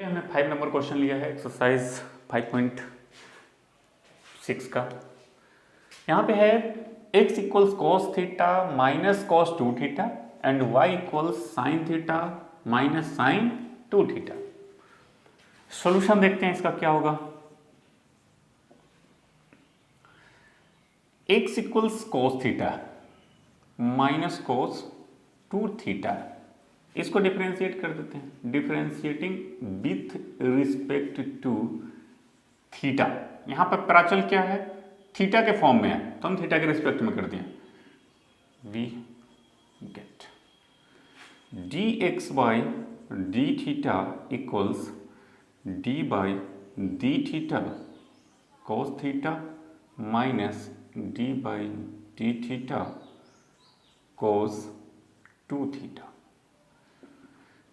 हमने 5 number question लिया है एक्सरसाइज 5.6 का। यहाँ पे है x equals cos theta minus cos 2 theta and y equals sine theta minus sine 2 theta. Solution देखते हैं इसका क्या होगा। x equals cos theta minus cos 2 theta, इसको डिफरेंशिएट कर देते हैं। Differentiating with respect to theta. यहां पर प्राचल क्या है, थीटा के फॉर्म में है तो हम थीटा के रिस्पेक्ट में कर दिए। We get d x by D theta equals d by D theta cos theta minus d by D theta cos 2 theta.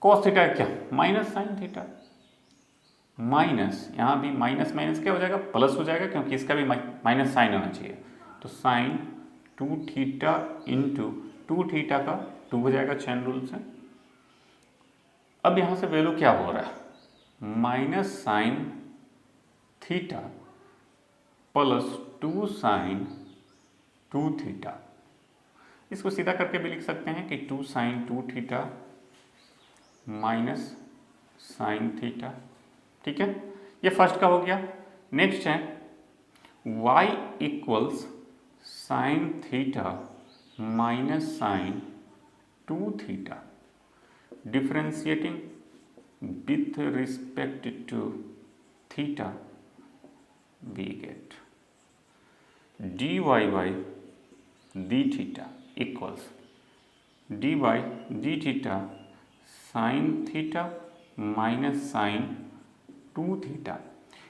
Cos theta क्या, माइनस साइन थीटा, माइनस यहाँ भी माइनस माइनस क्या हो जाएगा, प्लस हो जाएगा क्योंकि इसका भी माइनस साइन होना चाहिए। तो साइन 2 थीटा इंटू 2 थीटा का 2 हो जाएगा चेन रूल से। अब यहाँ से वैल्यू क्या हो रहा है, minus sine theta plus 2 sine 2 theta. इसको सीधा करके भी लिख सकते हैं कि 2 sine 2 theta minus sine theta. ठीक है, ये फर्स्ट का हो गया। नेक्स्ट है y equals sine theta minus sine 2 theta. Differentiating with respect to theta we get dy by D theta equals d by D theta sine theta minus sine 2 theta.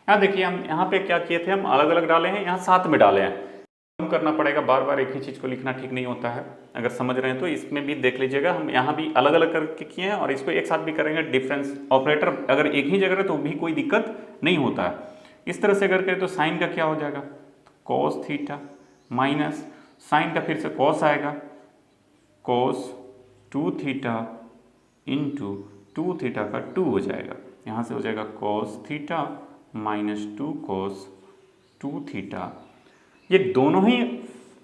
यहाँ देखिए हम यहाँ पे क्या किए थे, हम अलग अलग डाले हैं, यहाँ साथ में डाले हैं। कम करना पड़ेगा, बार बार एक ही चीज़ को लिखना ठीक नहीं होता है। अगर समझ रहे हैं तो इसमें भी देख लीजिएगा, हम यहाँ भी अलग अलग करके किए हैं और इसको एक साथ भी करेंगे। डिफरेंस ऑपरेटर अगर एक ही जगह है तो भी कोई दिक्कत नहीं होता है। इस तरह से अगर करें तो साइन का क्या हो जाएगा, कॉस थीटा माइनस साइन का फिर से कॉस आएगा, कॉस 2 थीटा इंटू 2 थीटा का 2 हो जाएगा। यहाँ से हो जाएगा cos theta minus 2 cos 2 theta. ये दोनों ही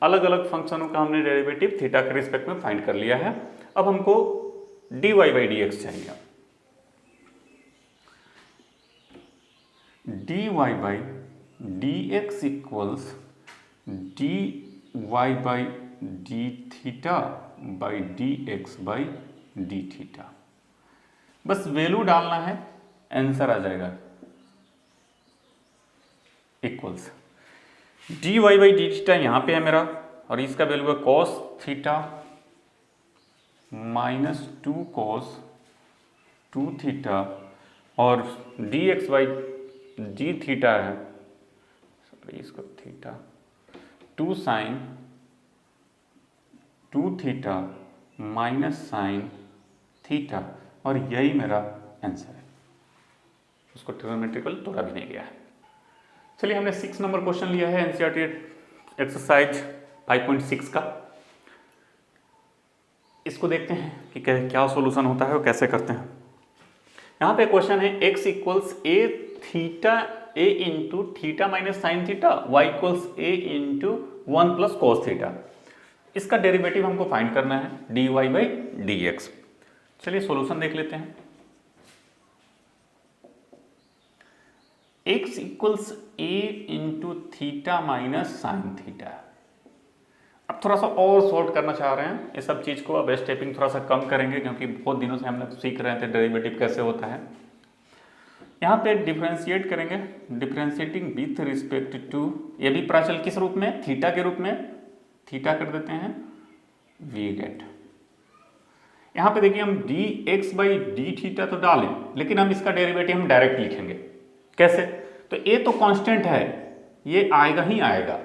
अलग अलग फंक्शनों का हमने डेरिवेटिव थीटा के रिस्पेक्ट में फाइंड कर लिया है। अब हमको D Y by D X चाहिए। D Y by D X equals D Y by D theta by D x by D theta. बस वैल्यू डालना है, आंसर आ जाएगा equals D Y by D theta यहाँ पे है मेरा, और इसका वैल्यू है cos theta minus 2 cos 2 theta, और D x by D theta है, सॉरी इसको theta 2 sine 2 theta minus sine theta, और यही मेरा आंसर है। उसको ट्रिग्नोमेट्रिकल तोड़ा भी नहीं गया है। चलिए हमने 6 नंबर क्वेश्चन लिया है एनसीईआरटी एक्सरसाइज 5.6 का। इसको देखते हैं कि क्या सॉल्यूशन होता है और कैसे करते हैं। यहाँ पे क्वेश्चन है x equals A theta A into theta minus sine theta, y equals A into 1 plus cos theta. इसका डेरिवेटिव हमको फाइंड करना है D Y by D X. चलिए सॉल्यूशन देख लेते हैं। x इक्वल्स ए into theta minus sine theta. अब थोड़ा सा और सॉल्व करना चाह रहे हैं ये सब चीज़ को। अब स्टेपिंग थोड़ा सा कम करेंगे क्योंकि बहुत दिनों से हम लोग सीख रहे थे डेरिवेटिव कैसे होता है। यहाँ पे डिफरेंशिएट करेंगे, डिफरेंशिएटिंग विथ रिस्पेक्ट टू, ये भी प्राचल किस रूप में, थीटा के रूप में, थीटा कर देते हैं वी गेट। यहाँ पे देखिए हम D x by D theta तो डालें, लेकिन हम इसका डेरिवेटिव हम डायरेक्ट लिखेंगे। कैसे, तो ए तो कांस्टेंट है, ये आएगा ही आएगा।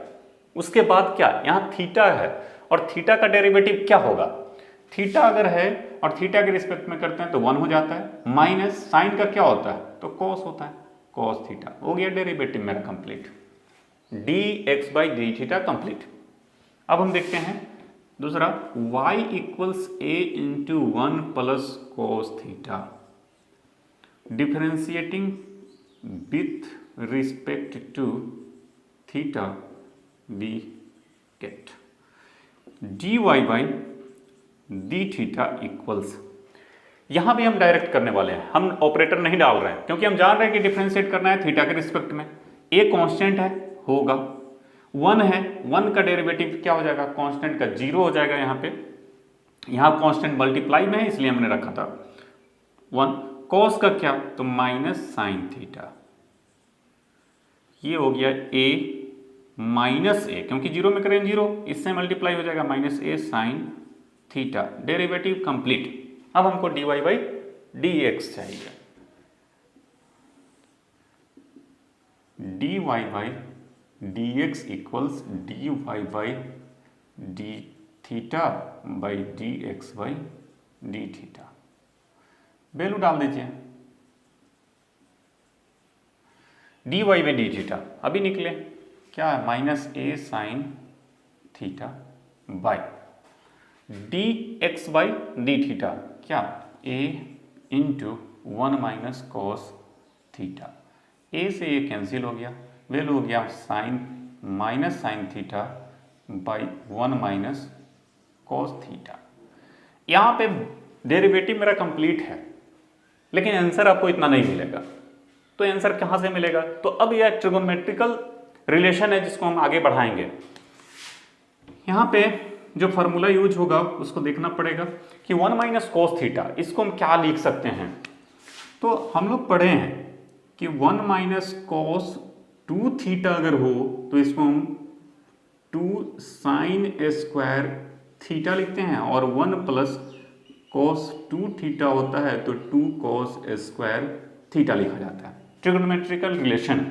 उसके बाद क्या, यहाँ थीटा है और थीटा का डेरिवेटिव क्या होगा, थीटा अगर है और थीटा के रिस्पेक्ट में करते हैं तो 1 हो जाता है, माइनस साइन का क्या होता है तो कॉस होता है, कॉस थीटा हो गया डेरिवेटिव मेरा complete, d x by D theta complete. अब हम देखते हैं दूसरा, y equals A into 1 plus cos theta. Differentiating with respect to theta we get dy by D theta equals, यहां भी हम डायरेक्ट करने वाले हैं, हम ऑपरेटर नहीं डाल रहे हैं क्योंकि हम जान रहे हैं कि डिफरेंशिएट करना है थीटा के रिस्पेक्ट में। ए कांस्टेंट है, होगा 1 है, 1 का डेरिवेटिव क्या हो जाएगा, कांस्टेंट का 0 हो जाएगा। यहाँ पे यहाँ कांस्टेंट मल्टीप्लाई में है इसलिए हमने रखा था 1। कॉस का क्या, तो माइनस साइन थीटा, ये हो गया ए माइनस ए, क्योंकि 0 में करें 0, इससे मल्टीप्लाई हो जाएगा minus a sine theta, derivative complete. अब हमको dy बाई डी एक्स चाहिए, dy by D X equals dy by D theta by D x by D theta. Value डाल दीजिए, dy बाई डी थीटा अभी निकले क्या है, minus a sine theta by D x by D theta, क्या a into 1 minus cos theta, a से ये cancel हो गया, वैल्यू हो गया sine minus sine theta by 1 minus cos theta. यहाँ पे डेरिवेटिव मेरा कंप्लीट है लेकिन आंसर आपको इतना नहीं मिलेगा, तो आंसर कहाँ से मिलेगा, तो अब यह ट्रिगोनोमेट्रिकल रिलेशन है जिसको हम आगे बढ़ाएंगे। यहाँ पे जो फॉर्मूला यूज होगा उसको देखना पड़ेगा कि 1 माइनस कॉस थीटा, इसको हम क्या लिख सकते हैं। तो हम लोग पढ़े हैं कि 1 माइनस कॉस 2 थीटा अगर हो तो इसको हम 2 साइन स्क्वायर थीटा लिखते हैं, और 1 प्लस कॉस 2 थीटा होता है तो 2 कॉस स्क्वायर थीटा लिखा जाता है, ट्रिगोनोमेट्रिकल रिलेशन।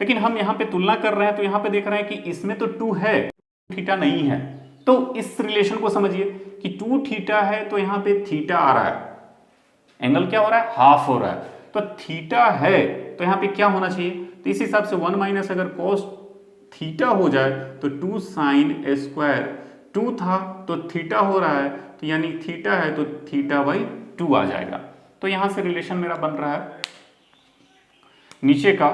लेकिन हम यहाँ पे तुलना कर रहे हैं तो यहाँ पे देख रहे हैं कि इसमें तो 2 है, थीटा नहीं है, तो इस रिलेशन को समझिए कि 2 थीटा है तो यहाँ पे थीटा आ रहा है, एंगल क्या हो रहा है, हाफ हो रहा है, तो थीटा है तो यहाँ पे क्या होना चाहिए, तो इस हिसाब से 1 माइनस अगर कॉस थीटा हो जाए तो 2 साइन स्क्वायर, 2 था तो थीटा हो रहा है तो यानी थीटा है तो थीटा बाई 2 आ जाएगा। तो यहाँ से रिलेशन मेरा बन रहा है नीचे का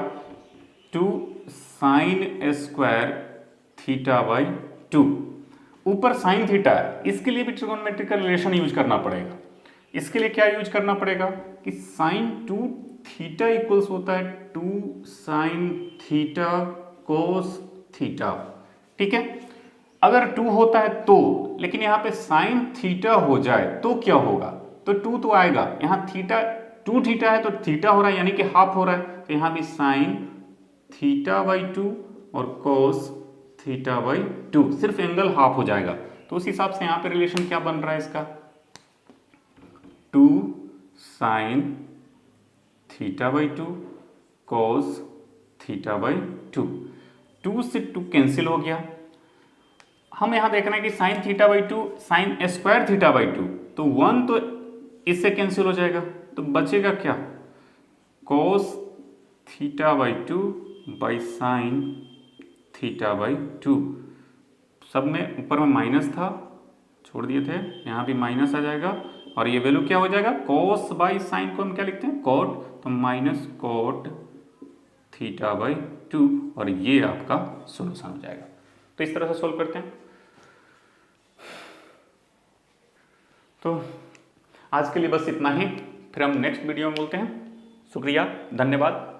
2 साइन स्क्वायर थीटा बाई 2, ऊपर साइन थीटा है, इसके लिए भी ट्रिगोनोमेट्रिकल रिलेशन यूज करना पड़ेगा। इसके लिए क्या यूज करना पड़ेगा कि साइन 2 थीटा इक्वल्स होता है 2 साइन थीटा कोस थीटा, ठीक है। अगर 2 होता है तो, लेकिन यहाँ पे साइन थीटा हो जाए तो क्या होगा, तो 2 तो आएगा, यहाँ थीटा 2 थीटा है तो थीटा हो रहा है यानी कि हाफ हो रहा है, तो यहाँ भी साइन थीटा बाई 2 और कोस थीटा बाई 2, सिर्फ एंगल हाफ हो जाएगा। तो उस हिसाब से यहाँ पे रिलेशन क्या बन रहा है इसका, 2 sign theta by 2 cos theta by 2, 2 से 2 कैंसिल हो गया। हम यहाँ देख रहे हैं कि sign theta by 2 sine square theta by 2, तो 1 तो इससे कैंसिल हो जाएगा, तो बचेगा क्या, cos theta by 2 by sine theta by 2, सब में ऊपर में माइनस था छोड़ दिए थे, यहाँ भी माइनस आ जाएगा, और ये वैल्यू क्या हो जाएगा, कॉस बाई साइन को हम क्या लिखते हैं, कॉट, तो माइनस कॉट थीटा बाई 2, और ये आपका सॉल्यूशन हो जाएगा। तो इस तरह से सोल्व करते हैं। तो आज के लिए बस इतना ही, फिर हम नेक्स्ट वीडियो में बोलते हैं। शुक्रिया, धन्यवाद।